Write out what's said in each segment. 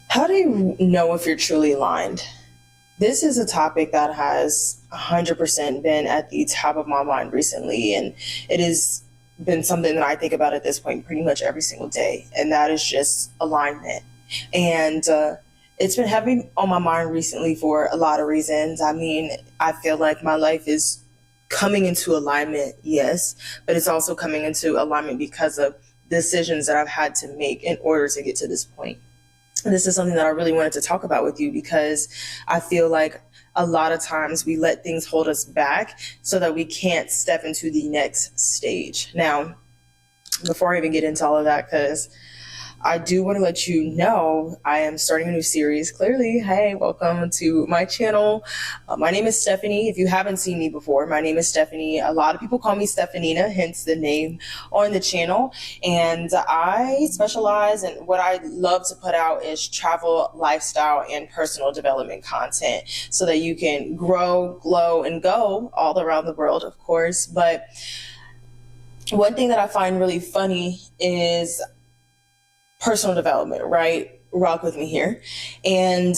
How do you know if you're truly aligned? This is a topic that has 100% been at the top of my mind recently, and it has been something that I think about at this point pretty much every single day, and that is just alignment. And it's been heavy on my mind recently for a lot of reasons. I mean, I feel like my life is coming into alignment, yes, but it's also coming into alignment because of decisions that I've had to make in order to get to this point. This is something that I really wanted to talk about with you because I feel like a lot of times we let things hold us back so that we can't step into the next stage. Now, before I even get into all of that, because I do want to let you know I am starting a new series. Clearly, hey, welcome to my channel. My name is Stephanie. If you haven't seen me before, my name is Stephanie. A lot of people call me Stephanina, hence the name on the channel. And I specialize in what I love to put out is travel, lifestyle, and personal development content so that you can grow, glow, and go all around the world, of course. But one thing that I find really funny is personal development, right? Rock with me here. And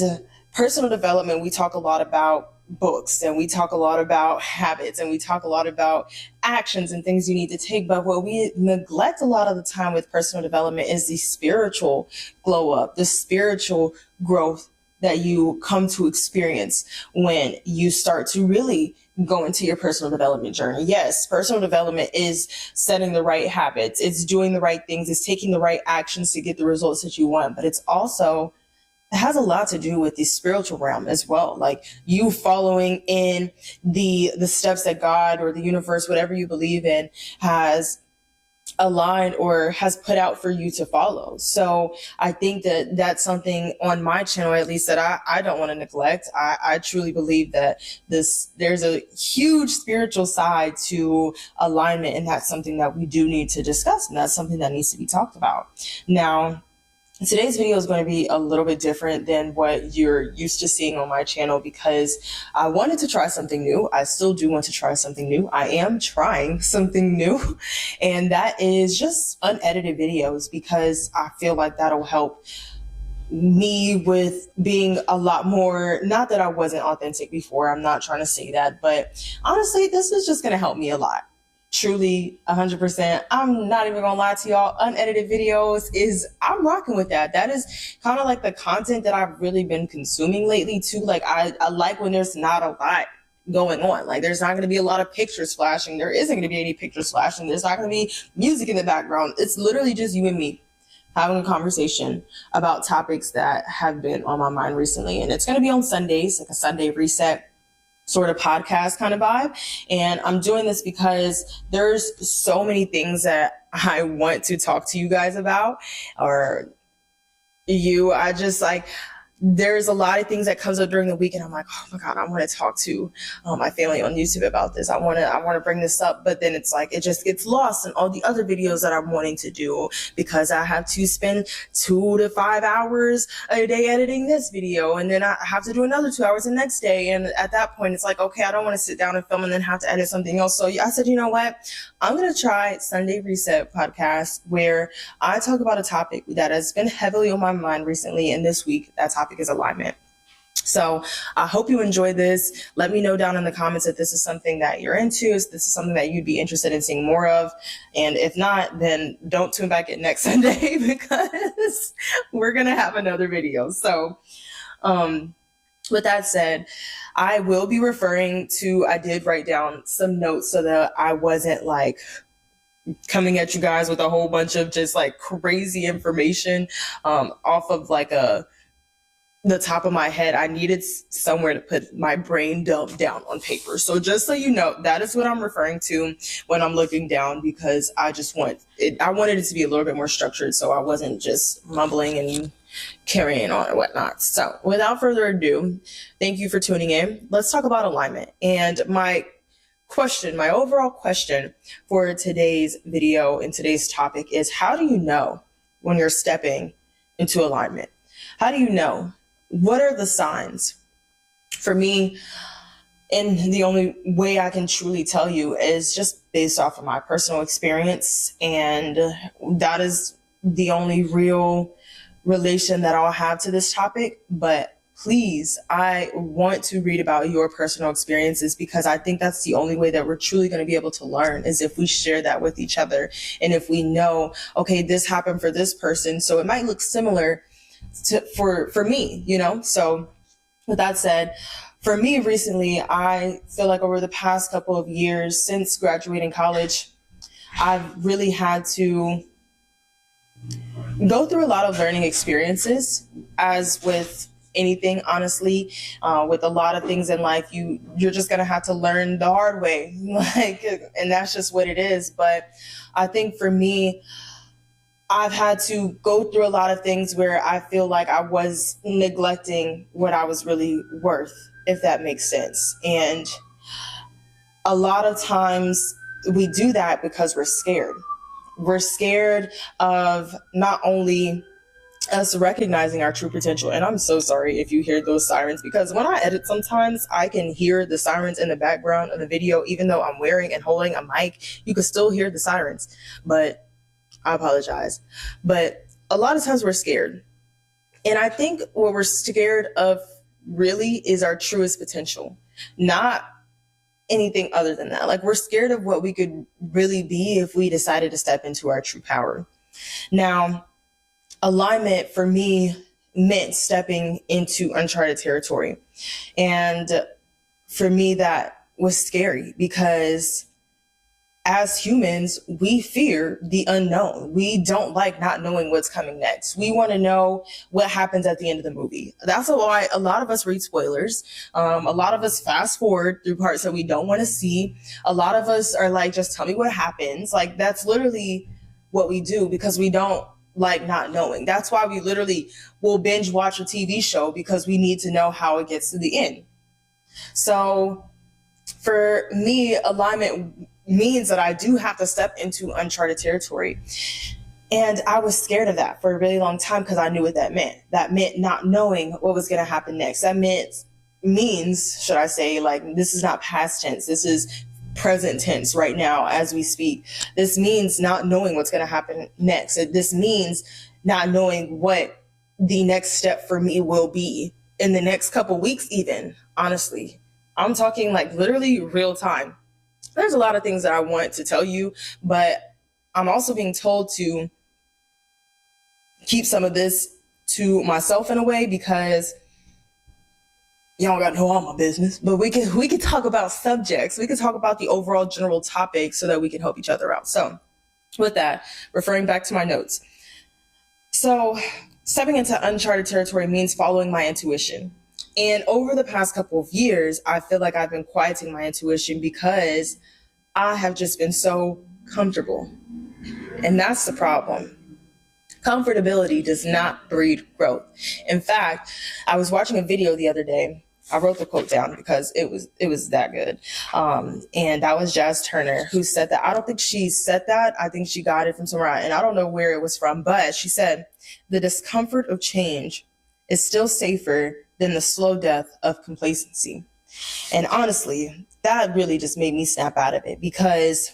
personal development, we talk a lot about books and we talk a lot about habits and we talk a lot about actions and things you need to take. But what we neglect a lot of the time with personal development is the spiritual glow up, the spiritual growth that you come to experience when you start to really go into your personal development journey. Yes, personal development is setting the right habits. It's doing the right things. It's taking the right actions to get the results that you want. But it's also, it has a lot to do with the spiritual realm as well. Like you following in the steps that God or the universe, whatever you believe in, has aligned or has put out for you to follow. So I think that that's something on my channel, at least, that I don't want to neglect. I truly believe that there's a huge spiritual side to alignment, and that's something that we do need to discuss, and that's something that needs to be talked about. Now, today's video is going to be a little bit different than what you're used to seeing on my channel because I wanted to try something new. I still do want to try something new. I am trying something new, and that is just unedited videos because I feel like that'll help me with being a lot more, not that I wasn't authentic before, I'm not trying to say that, but honestly, this is just going to help me a lot. Truly 100%. I'm not even gonna lie to y'all. Unedited videos I'm rocking with that. That is kind of like the content that I've really been consuming lately too. Like I like when there's not a lot going on. Like there's not going to be a lot of pictures flashing. There isn't going to be any pictures flashing. There's not going to be music in the background. It's literally just you and me having a conversation about topics that have been on my mind recently. And it's going to be on Sundays, like a Sunday reset sort of podcast kind of vibe. And I'm doing this because there's so many things that I want to talk to you guys about, or I just like, there's a lot of things that comes up during the week and I'm like, oh my God, I want to talk to my family on YouTube about this. I want to bring this up, but then it's like, it just gets lost in all the other videos that I'm wanting to do because I have to spend 2 to 5 hours a day editing this video. And then I have to do another 2 hours the next day. And at that point, it's like, okay, I don't want to sit down and film and then have to edit something else. So I said, you know what? I'm going to try Sunday Reset podcast where I talk about a topic that has been heavily on my mind recently. And this week, that topic is alignment. So I hope you enjoy this. Let me know down in the comments if this is something that you're into, if this is something that you'd be interested in seeing more of. And if not, then don't tune back in next Sunday because we're going to have another video. So, with that said, I will be referring to, I did write down some notes so that I wasn't like coming at you guys with a whole bunch of just like crazy information off of like the top of my head. I needed somewhere to put my brain dump down on paper. So just so you know, that is what I'm referring to when I'm looking down because I wanted it to be a little bit more structured so I wasn't just mumbling and carrying on or whatnot. So without further ado, thank you for tuning in. Let's talk about alignment. And my overall question for today's video and today's topic is, how do you know when you're stepping into alignment? How do you know? What are the signs? For me, and the only way I can truly tell you is just based off of my personal experience. And that is the only real relation that I'll have to this topic, but please, I want to read about your personal experiences, because I think that's the only way that we're truly going to be able to learn, is if we share that with each other. And if we know, okay, this happened for this person, so it might look similar for me, So with that said, for me recently, I feel like over the past couple of years since graduating college, I've really had to go through a lot of learning experiences, as with anything, honestly. With a lot of things in life, you're just gonna have to learn the hard way, and that's just what it is. But I think for me, I've had to go through a lot of things where I feel like I was neglecting what I was really worth, if that makes sense. And a lot of times we do that because we're scared. We're scared of not only us recognizing our true potential. And I'm so sorry if you hear those sirens, because when I edit, sometimes I can hear the sirens in the background of the video. Even though I'm wearing and holding a mic, you can still hear the sirens, but I apologize. But a lot of times we're scared. And I think what we're scared of really is our truest potential, not anything other than that. Like, we're scared of what we could really be if we decided to step into our true power. Now, alignment for me meant stepping into uncharted territory. And for me, that was scary, because as humans, we fear the unknown. We don't like not knowing what's coming next. We want to know what happens at the end of the movie. That's why a lot of us read spoilers. A lot of us fast forward through parts that we don't want to see. A lot of us are like, just tell me what happens. Like, that's literally what we do, because we don't like not knowing. That's why we literally will binge watch a TV show, because we need to know how it gets to the end. So for me, alignment means that I do have to step into uncharted territory. And I was scared of that for a really long time, because I knew what that meant. That meant not knowing what was going to happen next. That means, should I say, like, this is not past tense. This is present tense right now as we speak. This means not knowing what's going to happen next. This means not knowing what the next step for me will be in the next couple weeks, even. Honestly, I'm talking like literally real time. There's a lot of things that I want to tell you, but I'm also being told to keep some of this to myself in a way, because y'all got to know all my business. But we can talk about subjects. We can talk about the overall general topic so that we can help each other out. So with that, referring back to my notes. So stepping into uncharted territory means following my intuition. And over the past couple of years, I feel like I've been quieting my intuition, because I have just been so comfortable. And that's the problem. Comfortability does not breed growth. In fact, I was watching a video the other day. I wrote the quote down because it was that good. And that was Jazz Turner, who said that. I don't think she said that. I think she got it from somewhere, and I don't know where it was from, but she said, "The discomfort of change is still safer than the slow death of complacency." And honestly, that really just made me snap out of it, because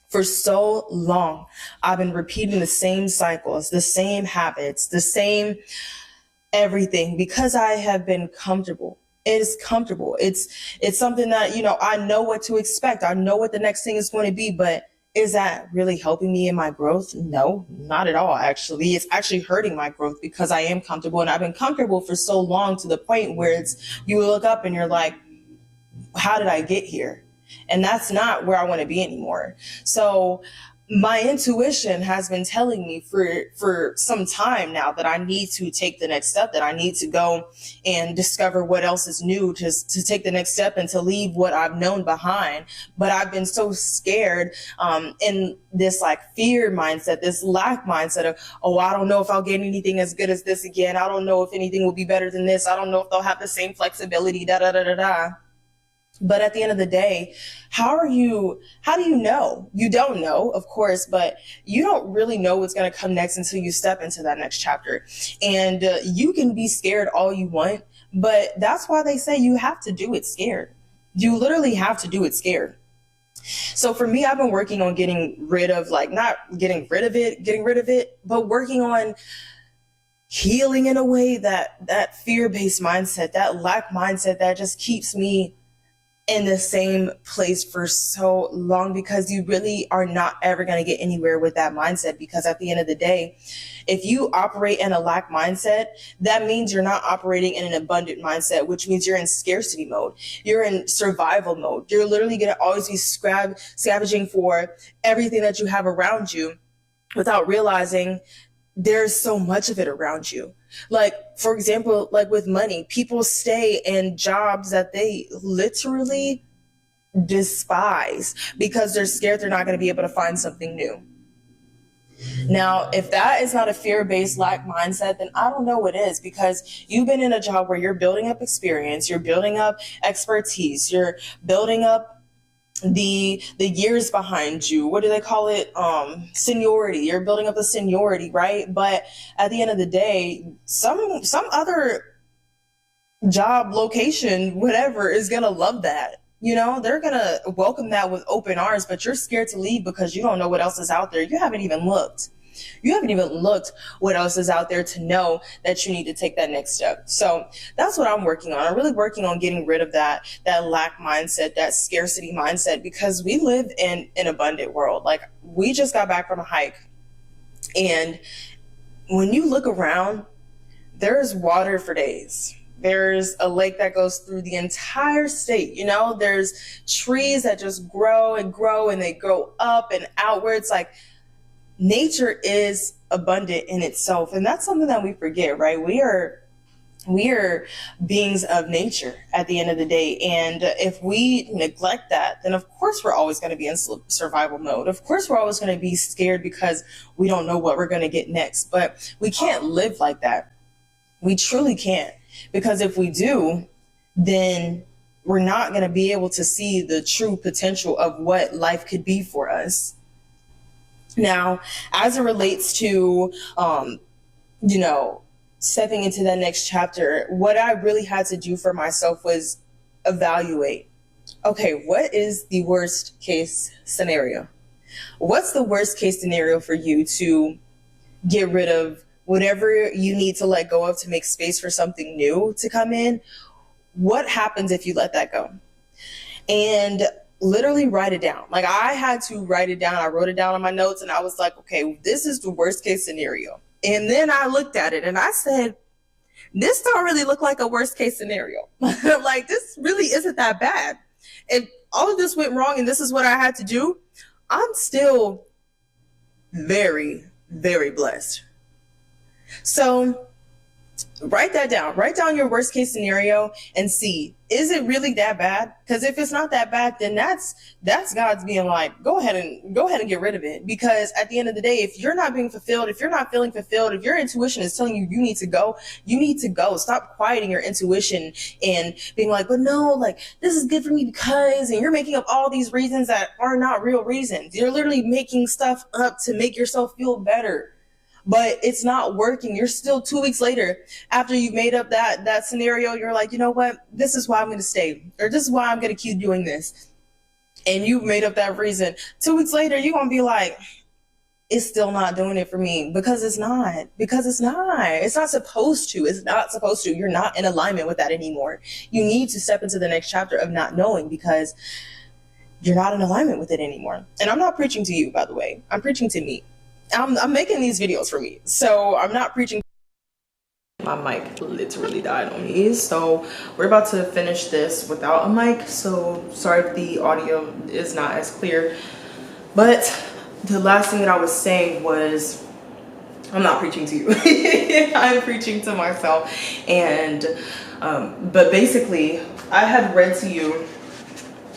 for so long, I've been repeating the same cycles, the same habits, the same everything, because I have been comfortable. It is comfortable. It's something that, I know what to expect. I know what the next thing is going to be, but is that really helping me in my growth? No, not at all, actually. It's actually hurting my growth, because I am comfortable, and I've been comfortable for so long, to the point where you look up and you're like, how did I get here? And that's not where I want to be anymore. So my intuition has been telling me for some time now that I need to take the next step, that I need to go and discover what else is new, to take the next step and to leave what I've known behind. But I've been so scared in this like fear mindset, this lack mindset of, oh, I don't know if I'll get anything as good as this again. I don't know if anything will be better than this. I don't know if they'll have the same flexibility, da da da da da. But at the end of the day, how do you know? You don't know, of course, but you don't really know what's going to come next until you step into that next chapter. And you can be scared all you want, but that's why they say you have to do it scared. You literally have to do it scared. So for me, I've been working on getting rid of, like, not getting rid of it, but working on healing in a way, that fear-based mindset, that lack mindset that just keeps me in the same place for so long, because you really are not ever going to get anywhere with that mindset. Because at the end of the day, if you operate in a lack mindset, that means you're not operating in an abundant mindset, which means you're in scarcity mode. You're in survival mode. You're literally going to always be scavenging for everything that you have around you without realizing there's so much of it around you. Like, for example, like with money, people stay in jobs that they literally despise because they're scared they're not going to be able to find something new. Now, if that is not a fear-based lack mindset, then I don't know what is, because you've been in a job where you're building up experience, you're building up expertise, you're building up the years behind you. What do they call it? Seniority. You're building up the seniority, right? But at the end of the day, some other job, location, whatever, is gonna love that. You know, they're gonna welcome that with open arms, but you're scared to leave because you don't know what else is out there. You haven't even looked. You haven't even looked what else is out there to know that you need to take that next step. So that's what I'm working on. I'm really working on getting rid of that lack mindset, that scarcity mindset, because we live in an abundant world. Like, we just got back from a hike, and when you look around, there's water for days. There's a lake that goes through the entire state. You know, there's trees that just grow and grow, and they grow up and outwards. Like, nature is abundant in itself, and that's something that we forget, right? We are beings of nature at the end of the day, and if we neglect that, then of course we're always going to be in survival mode. Of course we're always going to be scared because we don't know what we're going to get next. But we can't live like that. We truly can't, because if we do, then we're not going to be able to see the true potential of what life could be for us. Now, as it relates to, stepping into that next chapter, what I really had to do for myself was evaluate, okay, what is the worst case scenario? What's the worst case scenario for you to get rid of whatever you need to let go of to make space for something new to come in? What happens if you let that go? And literally write it down. Like, I had to write it down. I wrote it down on my notes, and I was like, okay, this is the worst case scenario. And then I looked at it and I said, this don't really look like a worst case scenario. Like, this really isn't that bad. If all of this went wrong and this is what I had to do, I'm still very, very blessed. So write that down. Write down your worst case scenario and see, is it really that bad? Because if it's not that bad, then that's God's being like, go ahead and get rid of it. Because at the end of the day, if you're not being fulfilled, if you're not feeling fulfilled, if your intuition is telling you need to go, you need to go. Stop quieting your intuition and being like, but no, like, this is good for me because, and you're making up all these reasons that are not real reasons. You're literally making stuff up to make yourself feel better. But it's not working. You're still 2 weeks later, after you've made up that scenario, you're like, you know what? This is why I'm going to stay, or this is why I'm going to keep doing this. And you've made up that reason. 2 weeks later, you're going to be like, it's still not doing it for me, because it's not. It's not supposed to. It's not supposed to. You're not in alignment with that anymore. You need to step into the next chapter of not knowing, because you're not in alignment with it anymore. And I'm not preaching to you, by the way. I'm preaching to me. I'm making these videos for me, so I'm not preaching. My mic literally died on me, so we're about to finish this without a mic, so sorry if the audio is not as clear. But the last thing that I was saying was, I'm not preaching to you. I'm preaching to myself. And but basically, I had read to you,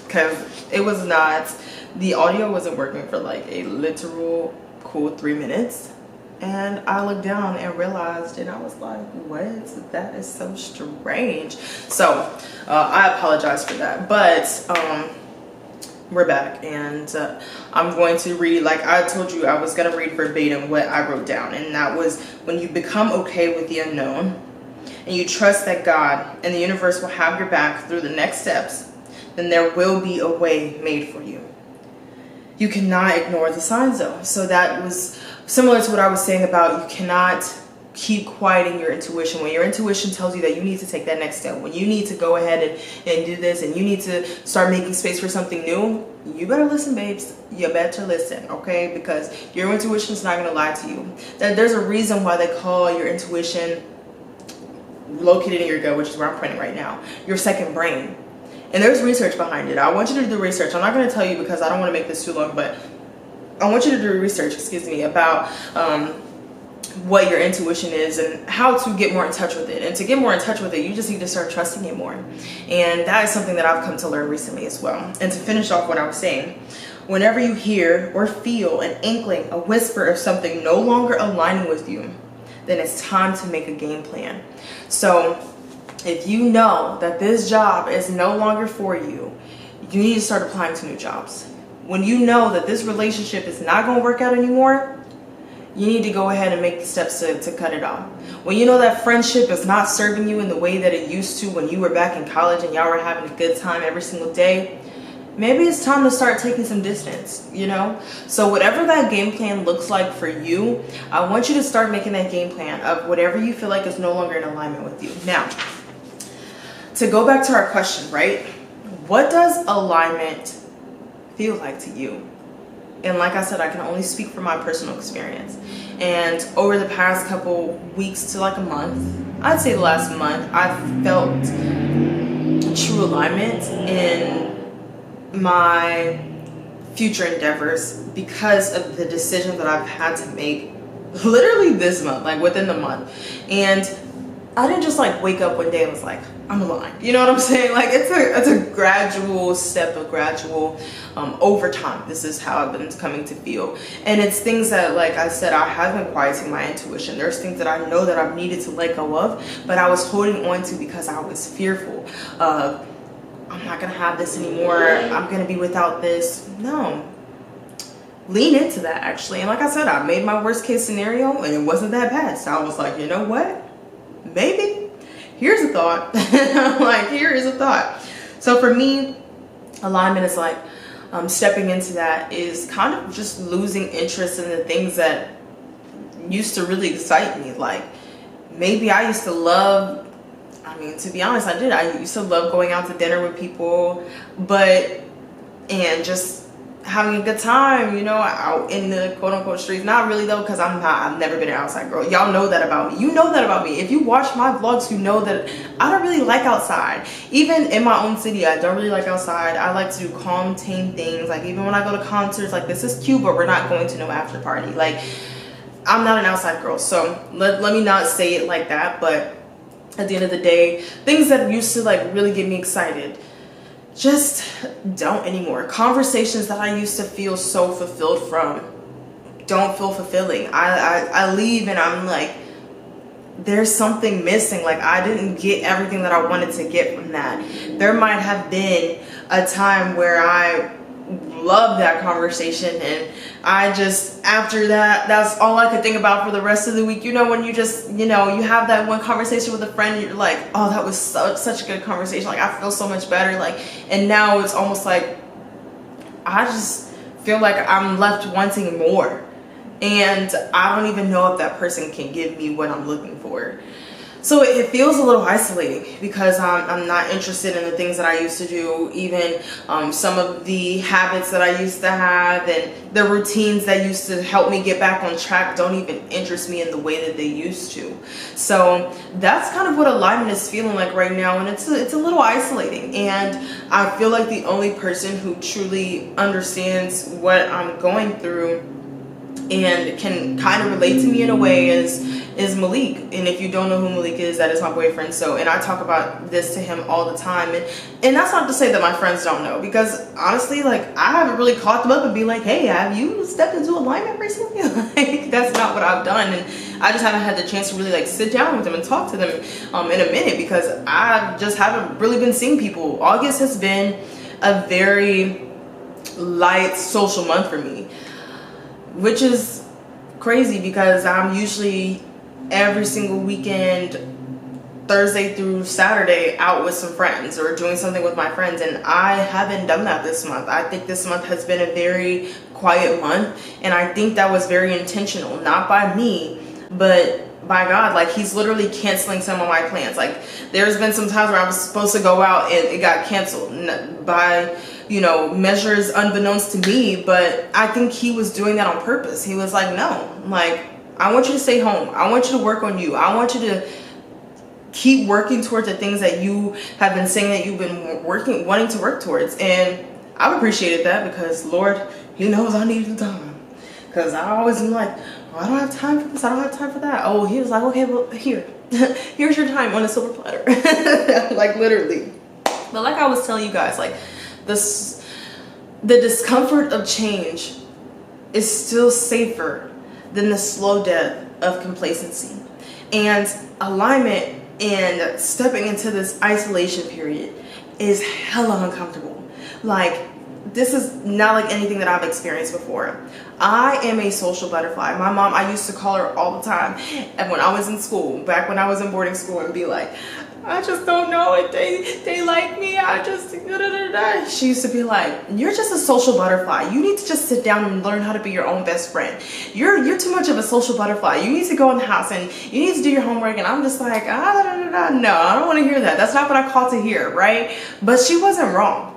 because it was not, the audio wasn't working for like a literal cool 3 minutes, and I looked down and realized, and I was like, what? That is so strange. So I apologize for that, but we're back, and I'm going to read, like I told you, I was going to read verbatim what I wrote down, and that was, when you become okay with the unknown and you trust that God and the universe will have your back through the next steps, then there will be a way made for you. You cannot ignore the signs, though. So that was similar to what I was saying about, you cannot keep quieting your intuition. When your intuition tells you that you need to take that next step, when you need to go ahead and do this, and you need to start making space for something new, you better listen, babes. You better listen, okay? Because your intuition is not going to lie to you. There's a reason why they call your intuition, located in your gut, which is where I'm pointing right now, your second brain. And there's research behind it. I want you to do research. I'm not going to tell you because I don't want to make this too long, but I want you to do research, about what your intuition is and how to get more in touch with it. And to get more in touch with it, you just need to start trusting it more. And that is something that I've come to learn recently as well. And to finish off what I was saying, whenever you hear or feel an inkling, a whisper of something no longer aligning with you, then it's time to make a game plan. So if you know that this job is no longer for you, you need to start applying to new jobs. When you know that this relationship is not going to work out anymore, you need to go ahead and make the steps to cut it off. When you know that friendship is not serving you in the way that it used to when you were back in college and y'all were having a good time every single day, maybe it's time to start taking some distance, So whatever that game plan looks like for you, I want you to start making that game plan of whatever you feel like is no longer in alignment with you. Now, to go back to our question, right? What does alignment feel like to you? And like I said, I can only speak from my personal experience. And over the past couple weeks to like a month, I'd say the last month, I've felt true alignment in my future endeavors because of the decisions that I've had to make literally this month, like within the month. And I didn't just like wake up one day and was like, I'm aligned. You know what I'm saying? Like it's a gradual step, a gradual over time. This is how I've been coming to feel. And it's things that, like I said, I have been quieting my intuition. There's things that I know that I've needed to let go of, but I was holding on to because I was fearful of, I'm not going to have this anymore. I'm going to be without this. No. Lean into that, actually. And like I said, I made my worst case scenario and it wasn't that bad. So I was like, you know what? Maybe. Here's a thought. Like, here is a thought. So for me, alignment is like stepping into that is kind of just losing interest in the things that used to really excite me. Like, maybe I used to love, to be honest, I did. I used to love going out to dinner with people, and just having a good time, out in the quote unquote streets. Not really though, because I've never been an outside girl. Y'all know that about me. You know that about me. If you watch my vlogs, you know that I don't really like outside. Even in my own city, I don't really like outside. I like to do calm, tame things. Like even when I go to concerts, like this is cute, but we're not going to no after party. Like I'm not an outside girl. So let me not say it like that. But at the end of the day, things that used to like really get me excited, just don't anymore. Conversations that I used to feel so fulfilled from don't feel fulfilling. I leave and I'm like, there's something missing. Like I didn't get everything that I wanted to get from that. There might have been a time where I loved that conversation and I just, after that, that's all I could think about for the rest of the week. When you just, you have that one conversation with a friend and you're like, oh, that was such a good conversation. Like I feel so much better. Like, and now it's almost like I just feel like I'm left wanting more. And I don't even know if that person can give me what I'm looking for. So it feels a little isolating because I'm not interested in the things that I used to do. Even some of the habits that I used to have and the routines that used to help me get back on track don't even interest me in the way that they used to. So that's kind of what alignment is feeling like right now. And it's a little isolating. And I feel like the only person who truly understands what I'm going through and can kind of relate to me in a way is Malik. And if you don't know who Malik is, that is my boyfriend. And I talk about this to him all the time. And that's not to say that my friends don't know, because honestly, like I haven't really caught them up and be like, hey, have you stepped into alignment recently? Like that's not what I've done. And I just haven't had the chance to really like sit down with them and talk to them in a minute, because I just haven't really been seeing people. August has been a very light social month for me, which is crazy because I'm usually every single weekend, Thursday through Saturday, out with some friends or doing something with my friends, and I haven't done that this month. I think this month has been a very quiet month, and I think that was very intentional, not by me, but by God. Like, he's literally canceling some of my plans. Like, there's been some times where I was supposed to go out and it got canceled by, you know, measures unbeknownst to me. But I think he was doing that on purpose. He was like, no, like, I want you to stay home. I want you to work on you. I want you to keep working towards the things that you have been saying that you've been wanting to work towards. And I've appreciated that, because Lord, he knows I needed the time. Because I always am like, oh, I don't have time for this, I don't have time for that. Oh, he was like, okay, well, here's your time on a silver platter. Like, literally. But like I was telling you guys, like, the discomfort of change is still safer than the slow death of complacency. And alignment and stepping into this isolation period is hella uncomfortable. Like, this is not like anything that I've experienced before. I am a social butterfly. My mom, I used to call her all the time. And when I was in school, back when I was in boarding school, and be like, I just don't know if they like me. I just, da, da, da, da. She used to be like, you're just a social butterfly. You need to just sit down and learn how to be your own best friend. You're too much of a social butterfly. You need to go in the house and you need to do your homework. And I'm just like, no, I don't want to hear that. That's not what I called to hear, right? But she wasn't wrong.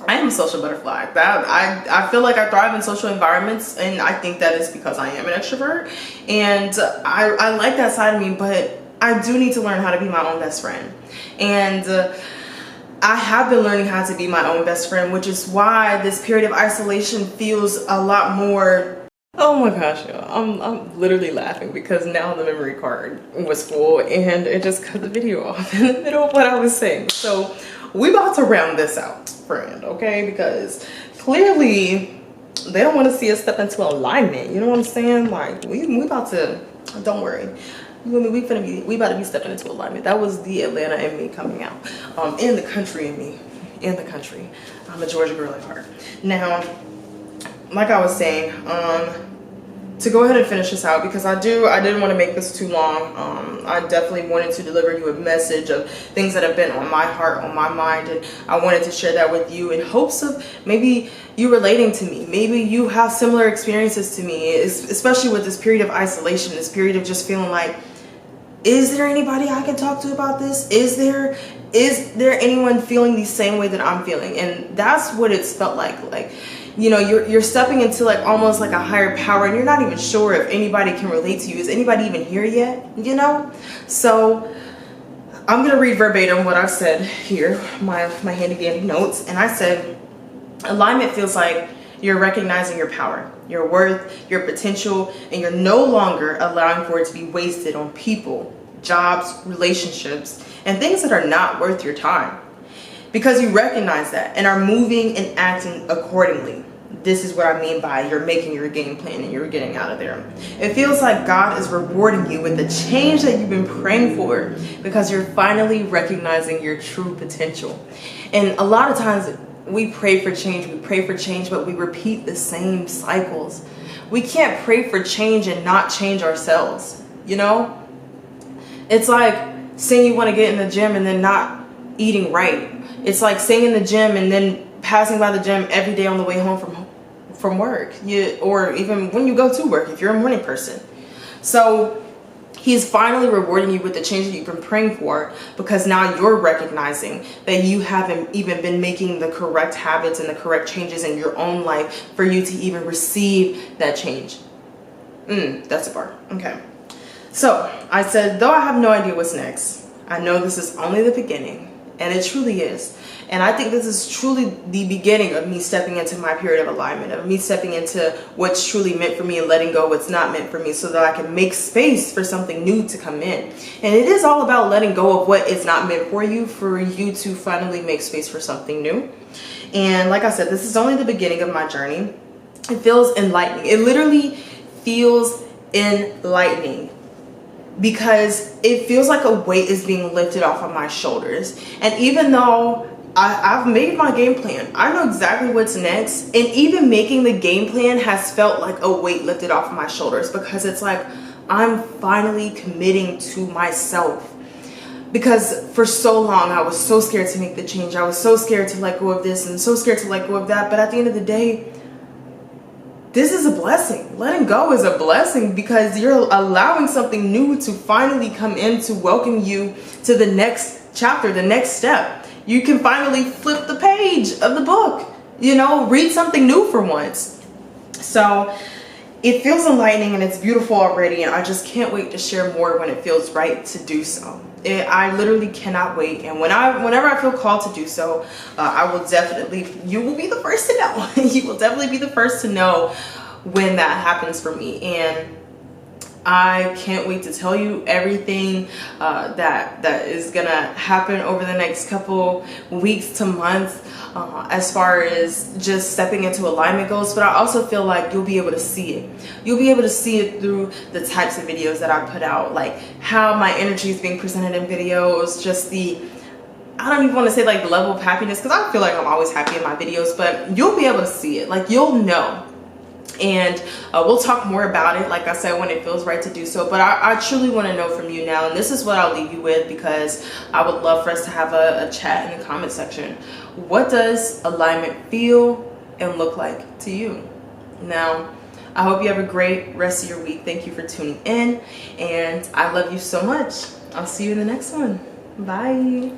I am a social butterfly. I feel like I thrive in social environments, and I think that is because I am an extrovert, and I like that side of me, but I do need to learn how to be my own best friend. And I have been learning how to be my own best friend, which is why this period of isolation feels a lot more. Oh my gosh, I'm literally laughing because now the memory card was full and it just cut the video off in the middle of what I was saying. So we about to round this out, friend, okay? Because clearly they don't want to see us step into alignment. You know what I'm saying? Like, we about to, don't worry. We about to be stepping into alignment. That was the Atlanta in me coming out. In the country in me. In the country. I'm a Georgia girl at heart. Now, like I was saying, to go ahead and finish this out, because I didn't want to make this too long. I definitely wanted to deliver you a message of things that have been on my heart, on my mind, and I wanted to share that with you in hopes of maybe you relating to me. Maybe you have similar experiences to me, especially with this period of isolation, this period of just feeling like, is there anybody I can talk to about this? Is there anyone feeling the same way that I'm feeling? And that's what it's felt like. Like, you know, you're stepping into like almost like a higher power, and you're not even sure if anybody can relate to you. Is anybody even here yet? You know? So I'm gonna read verbatim what I've said here, my handy dandy notes. And I said, alignment feels like you're recognizing your power, your worth, your potential, and you're no longer allowing for it to be wasted on people, jobs, relationships, and things that are not worth your time. Because you recognize that and are moving and acting accordingly. This is what I mean by you're making your game plan and you're getting out of there. It feels like God is rewarding you with the change that you've been praying for, because you're finally recognizing your true potential. And a lot of times we pray for change, but we repeat the same cycles. We can't pray for change and not change ourselves, you know? It's like saying you want to get in the gym and then not eating right. It's like staying in the gym and then passing by the gym every day on the way home from work, or even when you go to work, if you're a morning person. So he's finally rewarding you with the change that you've been praying for, because now you're recognizing that you haven't even been making the correct habits and the correct changes in your own life for you to even receive that change. That's a bar. Okay. So I said, though I have no idea what's next, I know this is only the beginning. And it truly is. And I think this is truly the beginning of me stepping into my period of alignment, of me stepping into what's truly meant for me and letting go what's not meant for me, so that I can make space for something new to come in. And it is all about letting go of what is not meant for you to finally make space for something new. And like I said, this is only the beginning of my journey. It feels enlightening. It literally feels enlightening, because it feels like a weight is being lifted off of my shoulders. And even though I've made my game plan, I know exactly what's next, and even making the game plan has felt like a weight lifted off of my shoulders, because it's like I'm finally committing to myself. Because for so long I was so scared to make the change. I was so scared to let go of this and so scared to let go of that. But at the end of the day, this is a blessing. Letting go is a blessing because you're allowing something new to finally come in to welcome you to the next chapter, the next step. You can finally flip the page of the book, you know, read something new for once. So it feels enlightening and it's beautiful already, and I just can't wait to share more when it feels right to do so. I literally cannot wait, and whenever I feel called to do so, I will definitely, you will be the first to know. You will definitely be the first to know when that happens for me, and I can't wait to tell you everything that is gonna happen over the next couple weeks to months as far as just stepping into alignment goes. But I also feel like you'll be able to see it. You'll be able to see it through the types of videos that I put out, like how my energy is being presented in videos, just the, I don't even want to say like the level of happiness, because I feel like I'm always happy in my videos, but you'll be able to see it, like you'll know. And we'll talk more about it, like I said, when it feels right to do so. But I truly want to know from you now, and this is what I'll leave you with, because I would love for us to have a chat in the comment section. What does alignment feel and look like to you? Now, I hope you have a great rest of your week. Thank you for tuning in, and I love you so much. I'll see you in the next one. Bye.